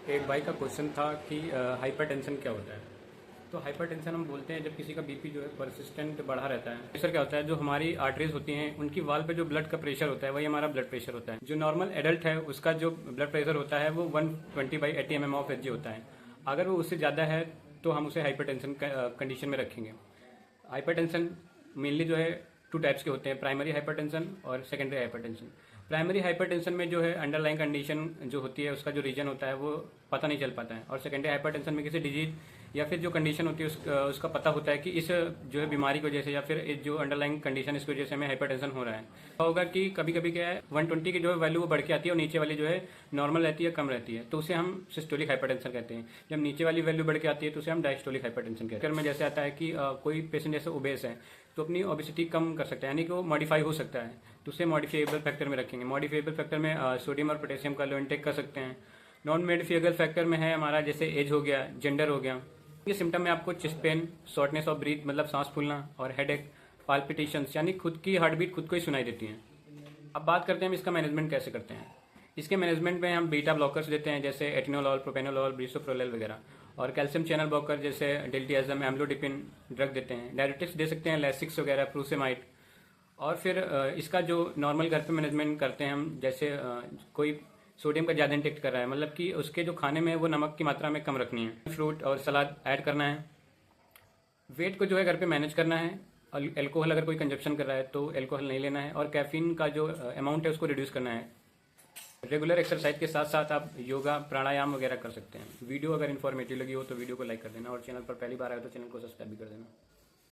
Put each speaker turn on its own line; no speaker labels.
एक भाई का क्वेश्चन था कि हाइपरटेंशन क्या होता है। तो हाइपरटेंशन हम बोलते हैं जब किसी का बीपी जो है परसिस्टेंट बढ़ा रहता है। प्रेशर क्या होता है, जो हमारी आर्टरीज होती हैं उनकी वाल पे जो ब्लड का प्रेशर होता है वही हमारा ब्लड प्रेशर होता है। जो नॉर्मल एडल्ट है उसका जो ब्लड प्रेशर होता है वो 120/80 mm ऑफ एच होता है। अगर वो उससे ज़्यादा है तो हम उसे हाइपरटेंशन कंडीशन में रखेंगे। हाइपरटेंशन मेनली जो है टू टाइप्स के होते हैं, प्राइमरी हाइपरटेंशन और सेकेंडरी हाइपरटेंशन। प्राइमरी हाइपरटेंशन में जो है अंडरलाइंग कंडीशन जो होती है उसका जो रीजन होता है वो पता नहीं चल पाता है, और सेकेंडरी हाइपरटेंशन में किसी डिजीज या फिर जो कंडीशन होती है उसका पता होता है कि इस जो है बीमारी की वजह से या फिर इस जो अंडरलाइंग कंडीशन इसकी वजह से हमें हाइपरटेंशन हो रहा है। तो होगा कि कभी कभी क्या है 120 की जो है वैल्यू वो बढ़ के आती है और नीचे वाली जो है नॉर्मल रहती है, कम रहती है, तो उसे हम सिस्टोलिक हाइपरटेंशन कहते हैं। जब नीचे वाली वैल्यू बढ़ के आती है तो उसे हम डायस्टोलिक हाइपरटेंशन कहते हैं। में जैसे आता है कि कोई पेशेंट जैसे ओबेस है तो अपनी ओबेसिटी कम कर सकता है, यानी कि वो मॉडिफाई हो सकता है, तो उसे मॉडिफाइबल फैक्टर में रखेंगे। मॉडिफाइबल फैक्टर में सोडियम और पोटेशियम का लो इंटेक कर सकते हैं। नॉन मॉडिफाइबल फैक्टर में है हमारा जैसे एज हो गया, जेंडर हो गया। ये सिम्टम में आपको chest pain, shortness of breath मतलब सांस फूलना, और हेडेक, पाल्पिटेशंस यानी खुद की हार्ट बीट खुद को ही सुनाई देती है। अब बात करते हैं हम इसका मैनेजमेंट कैसे करते हैं। इसके मैनेजमेंट में हम बीटा ब्लॉकर्स देते हैं जैसे एटिनोलॉल, प्रोपेनोलॉल, ब्रिसोप्रोलेल वगैरह, और कैल्शियम चैनल ब्लॉकर जैसे डिल्टियाजम, एम्लोडिपिन ड्रग देते हैं। डायरेटिक्स दे सकते हैं, लैसिक्स वगैरह, प्रूसेमाइड। और फिर इसका जो नॉर्मल घर पे मैनेजमेंट करते हैं हम, जैसे कोई सोडियम का ज़्यादा इंटेक्ट कर रहा है, मतलब कि उसके जो खाने में है वो नमक की मात्रा में कम रखनी है, फ्रूट और सलाद ऐड करना है। वेट को जो है घर पे मैनेज करना है। अल्कोहल अगर कोई कंजप्शन कर रहा है तो अल्कोहल नहीं लेना है, और कैफीन का जो अमाउंट है उसको रिड्यूस करना है। रेगुलर एक्सरसाइज के साथ साथ आप योगा, प्राणायाम वगैरह कर सकते हैं। वीडियो अगर इन्फॉर्मेटिव लगी हो तो वीडियो को लाइक कर देना, और चैनल पर पहली बार आए तो चैनल को सब्सक्राइब भी कर देना।